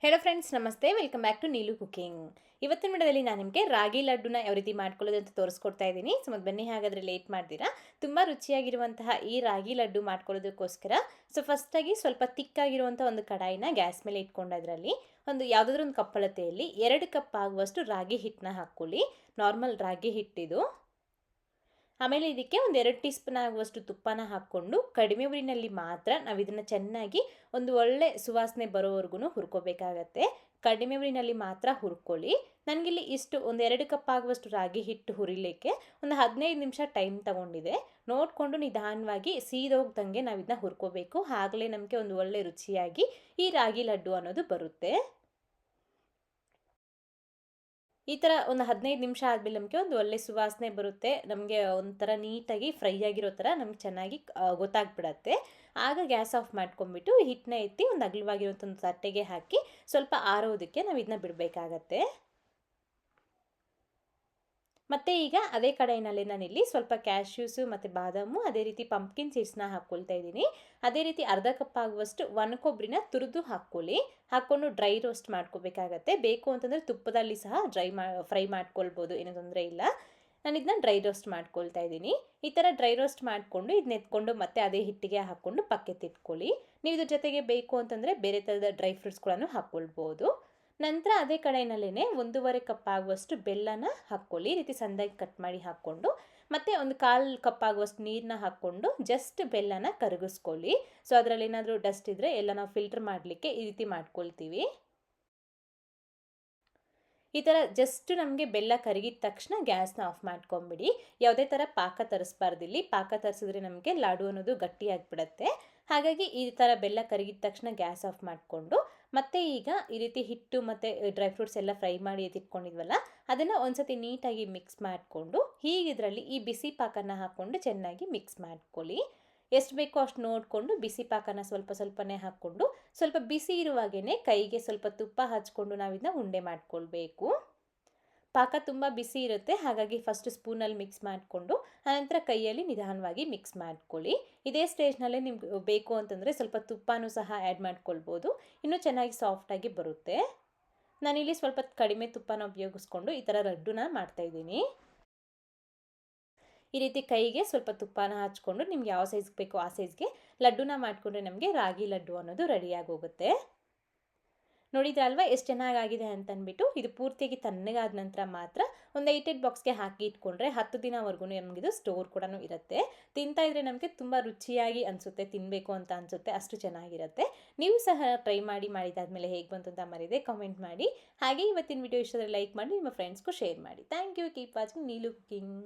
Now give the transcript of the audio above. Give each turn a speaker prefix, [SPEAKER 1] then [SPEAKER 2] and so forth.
[SPEAKER 1] Hello friends, ನಮಸ್ತೆ. Welcome back to Neelu cooking. ಇವತ್ತಿನ ವಿಡಿಯೋದಲ್ಲಿ ನಾನು ನಿಮಗೆ ರಾಗಿ ಲಡ್ಡುನ ಯಾವ ರೀತಿ ಮಾಡ್ಕೊಳ್ಳೋದು ಅಂತ ತೋರಿಸ್ಕೊಡ್ತಾ ಇದ್ದೀನಿ. ಸೊ ಮತ್ತೆ ಬನ್ನಿ, ಹಾಗಾದರೆ ಲೇಟ್ ಮಾಡ್ತೀರಾ. ತುಂಬ ರುಚಿಯಾಗಿರುವಂತಹ ಈ ರಾಗಿ ಲಡ್ಡು ಮಾಡ್ಕೊಳ್ಳೋದಕ್ಕೋಸ್ಕರ ಫಸ್ಟಾಗಿ ಸ್ವಲ್ಪ ತಿಕ್ಕಾಗಿರುವಂಥ ಒಂದು ಕಡಾಯಿನ ಗ್ಯಾಸ್ ಮೇಲೆ ಇಟ್ಕೊಂಡು ಅದರಲ್ಲಿ ಯಾವುದಾದ್ರೂ ಒಂದು ಕಪ್ಪಳತೆಯಲ್ಲಿ 2 ಕಪ್ ಆಗುವಷ್ಟು ರಾಗಿ ಹಿಟ್ಟನ್ನ ಹಾಕ್ಕೊಳ್ಳಿ. ನಾರ್ಮಲ್ ರಾಗಿ ಹಿಟ್ಟಿದು. ಆಮೇಲೆ ಇದಕ್ಕೆ ಒಂದು 2 ಟೀ ಸ್ಪೂನ್ ಆಗುವಷ್ಟು ತುಪ್ಪನ ಹಾಕ್ಕೊಂಡು ಕಡಿಮೆ ಉರಿನಲ್ಲಿ ಮಾತ್ರ ನಾವು ಇದನ್ನು ಚೆನ್ನಾಗಿ ಒಂದು ಒಳ್ಳೆ ಸುವಾಸನೆ ಬರೋವರೆಗೂ ಹುರ್ಕೋಬೇಕಾಗತ್ತೆ. ಕಡಿಮೆ ಉರಿನಲ್ಲಿ ಮಾತ್ರ ಹುರ್ಕೊಳ್ಳಿ. ನನಗಿಲ್ಲಿ ಇಷ್ಟು ಒಂದು 2 ಕಪ್ ಆಗುವಷ್ಟು ರಾಗಿ ಹಿಟ್ಟು ಹುರಿಲಿಕ್ಕೆ ಒಂದು 15 ನಿಮಿಷ ಟೈಮ್ ತಗೊಂಡಿದೆ. ನೋಡಿಕೊಂಡು ನಿಧಾನವಾಗಿ ಸೀದೋಗ್ದಂಗೆ ನಾವು ಇದನ್ನ ಹುರ್ಕೋಬೇಕು. ಆಗಲೇ ನಮಗೆ ಒಂದು ಒಳ್ಳೆ ರುಚಿಯಾಗಿ ಈ ರಾಗಿ ಲಡ್ಡು ಅನ್ನೋದು ಬರುತ್ತೆ. ಈ ಥರ ಒಂದು 15 ನಿಮಿಷ ಆದಮೇಲೆ ನಮಗೆ ಒಂದು ಒಳ್ಳೆ ಸುವಾಸನೆ ಬರುತ್ತೆ. ನಮಗೆ ಒಂಥರ ನೀಟಾಗಿ ಫ್ರೈ ಆಗಿರೋ ಥರ ನಮ್ಗೆ ಚೆನ್ನಾಗಿ ಗೊತ್ತಾಗ್ಬಿಡತ್ತೆ. ಆಗ ಗ್ಯಾಸ್ ಆಫ್ ಮಾಡ್ಕೊಂಡ್ಬಿಟ್ಟು ಹಿಟ್ಟನ್ನ ಎತ್ತಿ ಒಂದು ಅಗಲವಾಗಿರುವಂಥ ಒಂದು ತಟ್ಟೆಗೆ ಹಾಕಿ ಸ್ವಲ್ಪ ಆರೋದಕ್ಕೆ ನಾವು ಇದನ್ನ ಬಿಡಬೇಕಾಗತ್ತೆ. ಮತ್ತು ಈಗ ಅದೇ ಕಡಾಯಿನಲ್ಲಿ ನಾನಿಲ್ಲಿ ಸ್ವಲ್ಪ ಕ್ಯಾಶ್ಯೂಸು ಮತ್ತು ಬಾದಾಮು, ಅದೇ ರೀತಿ ಪಂಪ್ಕಿನ್ ಸೀಡ್ಸ್ನ ಹಾಕ್ಕೊಳ್ತಾ ಇದ್ದೀನಿ. ಅದೇ ರೀತಿ ಅರ್ಧ ಕಪ್ ಆಗುವಷ್ಟು ಒಣ ಕೊಬ್ಬರಿನ ತುರಿದು ಹಾಕ್ಕೊಳ್ಳಿ. ಹಾಕ್ಕೊಂಡು ಡ್ರೈ ರೋಸ್ಟ್ ಮಾಡ್ಕೋಬೇಕಾಗತ್ತೆ. ಬೇಕು ಅಂತಂದರೆ ತುಪ್ಪದಲ್ಲಿ ಸಹ ಫ್ರೈ ಮಾಡ್ಕೊಳ್ಬೋದು, ಏನೂ ತೊಂದರೆ ಇಲ್ಲ. ನಾನು ಇದನ್ನ ಡ್ರೈ ರೋಸ್ಟ್ ಮಾಡ್ಕೊಳ್ತಾ ಇದ್ದೀನಿ. ಈ ಥರ ಡ್ರೈ ರೋಸ್ಟ್ ಮಾಡಿಕೊಂಡು ಇದನ್ನ ಎತ್ಕೊಂಡು ಮತ್ತೆ ಅದೇ ಹಿಟ್ಟಿಗೆ ಹಾಕ್ಕೊಂಡು ಪಕ್ಕೆತ್ತಿಟ್ಕೊಳ್ಳಿ. ನೀವು ಇದ್ರ ಜೊತೆಗೆ ಬೇಕು ಅಂತಂದರೆ ಬೇರೆ ಥರದ ಡ್ರೈ ಫ್ರೂಟ್ಸ್ಗಳನ್ನು ಹಾಕ್ಕೊಳ್ಬೋದು. ನಂತರ ಅದೇ ಕಡಾಯಿನಲ್ಲೇ 1.5 ಕಪ್ ಆಗುವಷ್ಟು ಬೆಲ್ಲನ ಹಾಕ್ಕೊಳ್ಳಿ. ಈ ರೀತಿ ಸಣ್ಣದಾಗಿ ಕಟ್ ಮಾಡಿ ಹಾಕ್ಕೊಂಡು ಮತ್ತು ಒಂದು 1/4 ಕಪ್ ಆಗುವಷ್ಟು ನೀರನ್ನ ಹಾಕ್ಕೊಂಡು ಜಸ್ಟ್ ಬೆಲ್ಲನ ಕರಗಿಸ್ಕೊಳ್ಳಿ. ಸೊ ಅದರಲ್ಲಿ ಏನಾದರೂ ಡಸ್ಟ್ ಇದ್ದರೆ ಎಲ್ಲ ನಾವು ಫಿಲ್ಟರ್ ಮಾಡಲಿಕ್ಕೆ ಈ ರೀತಿ ಮಾಡ್ಕೊಳ್ತೀವಿ. ಈ ಥರ ಜಸ್ಟ್ ನಮಗೆ ಬೆಲ್ಲ ಕರಗಿದ ತಕ್ಷಣ ಗ್ಯಾಸ್ನ ಆಫ್ ಮಾಡ್ಕೊಂಬಿಡಿ. ಯಾವುದೇ ಥರ ಪಾಕ ತರಿಸ್ಬಾರ್ದಿಲ್ಲಿ. ಪಾಕ ತರಿಸಿದ್ರೆ ನಮಗೆ ಲಾಡು ಅನ್ನೋದು ಗಟ್ಟಿಯಾಗಿಬಿಡುತ್ತೆ. ಹಾಗಾಗಿ ಈ ಥರ ಬೆಲ್ಲ ಕರಗಿದ ತಕ್ಷಣ ಗ್ಯಾಸ್ ಆಫ್ ಮಾಡಿಕೊಂಡು ಮತ್ತೆ ಈಗ ಈ ರೀತಿ ಹಿಟ್ಟು ಮತ್ತು ಡ್ರೈ ಫ್ರೂಟ್ಸ್ ಎಲ್ಲ ಫ್ರೈ ಮಾಡಿ ಎತ್ತಿಟ್ಕೊಂಡಿದ್ವಲ್ಲ, ಅದನ್ನು ಒಂದು ಸತಿ ನೀಟಾಗಿ ಮಿಕ್ಸ್ ಮಾಡಿಕೊಂಡು ಹೀಗಿದ್ರಲ್ಲಿ ಈ ಬಿಸಿ ಪಾಕನ ಹಾಕ್ಕೊಂಡು ಚೆನ್ನಾಗಿ ಮಿಕ್ಸ್ ಮಾಡ್ಕೊಳ್ಳಿ. ಎಷ್ಟು ಬೇಕೋ ಅಷ್ಟು ನೋಡಿಕೊಂಡು ಬಿಸಿ ಪಾಕನ ಸ್ವಲ್ಪ ಸ್ವಲ್ಪನೇ ಹಾಕ್ಕೊಂಡು ಸ್ವಲ್ಪ ಬಿಸಿ ಇರುವಾಗೇ ಕೈಗೆ ಸ್ವಲ್ಪ ತುಪ್ಪ ಹಚ್ಕೊಂಡು ನಾವು ಇದನ್ನ ಉಂಡೆ ಮಾಡ್ಕೊಳ್ಬೇಕು. ಪಾಕ ತುಂಬ ಬಿಸಿ ಇರುತ್ತೆ, ಹಾಗಾಗಿ ಫಸ್ಟ್ ಸ್ಪೂನಲ್ಲಿ ಮಿಕ್ಸ್ ಮಾಡಿಕೊಂಡು ಆನಂತರ ಕೈಯಲ್ಲಿ ನಿಧಾನವಾಗಿ ಮಿಕ್ಸ್ ಮಾಡ್ಕೊಳ್ಳಿ. ಇದೇ ಸ್ಟೇಜ್ನಲ್ಲೇ ನಿಮ್ಗೆ ಬೇಕು ಅಂತಂದರೆ ಸ್ವಲ್ಪ ತುಪ್ಪನೂ ಸಹ ಆ್ಯಡ್ ಮಾಡ್ಕೊಳ್ಬೋದು. ಇನ್ನೂ ಚೆನ್ನಾಗಿ ಸಾಫ್ಟಾಗಿ ಬರುತ್ತೆ. ನಾನಿಲ್ಲಿ ಸ್ವಲ್ಪ ಕಡಿಮೆ ತುಪ್ಪನ ಉಪಯೋಗಿಸ್ಕೊಂಡು ಈ ಥರ ಲಡ್ಡುನ ಮಾಡ್ತಾಯಿದ್ದೀನಿ. ಈ ರೀತಿ ಕೈಗೆ ಸ್ವಲ್ಪ ತುಪ್ಪನ ಹಚ್ಕೊಂಡು ನಿಮ್ಗೆ ಯಾವ ಸೈಜ್ಗೆ ಬೇಕೋ ಆ ಸೈಜ್ಗೆ ಲಡ್ಡುನ ಮಾಡಿಕೊಂಡ್ರೆ ನಮಗೆ ರಾಗಿ ಲಡ್ಡು ಅನ್ನೋದು ರೆಡಿಯಾಗಿ ಹೋಗುತ್ತೆ. ನೋಡಿದ್ರಲ್ವಾ ಎಷ್ಟು ಚೆನ್ನಾಗಾಗಿದೆ ಅಂತಂದ್ಬಿಟ್ಟು. ಇದು ಪೂರ್ತಿಯಾಗಿ ತಣ್ಣಗಾದ ನಂತರ ಮಾತ್ರ ಒಂದು 8 ಬಾಕ್ಸ್ಗೆ ಹಾಕಿ ಇಟ್ಕೊಂಡ್ರೆ 10 ದಿನವರೆಗೂ ನಮಗಿದು ಸ್ಟೋರ್ ಕೂಡ ಇರುತ್ತೆ. ತಿಂತಾ ಇದ್ರೆ ನಮಗೆ ತುಂಬ ರುಚಿಯಾಗಿ ಅನಿಸುತ್ತೆ, ತಿನ್ನಬೇಕು ಅಂತ ಅನಿಸುತ್ತೆ, ಅಷ್ಟು ಚೆನ್ನಾಗಿರುತ್ತೆ. ನೀವು ಸಹ ಟ್ರೈ ಮಾಡಿದಾದ್ಮೇಲೆ ಹೇಗೆ ಬಂತು ಅಂತ ಮರೀದೆ ಕಮೆಂಟ್ ಮಾಡಿ. ಹಾಗೆ ಇವತ್ತಿನ ವಿಡಿಯೋ ಇಷ್ಟದಲ್ಲಿ ಲೈಕ್ ಮಾಡಿ ನಿಮ್ಮ ಫ್ರೆಂಡ್ಸ್ಗೂ ಶೇರ್ ಮಾಡಿ. Thank you. Keep watching Neelu cooking.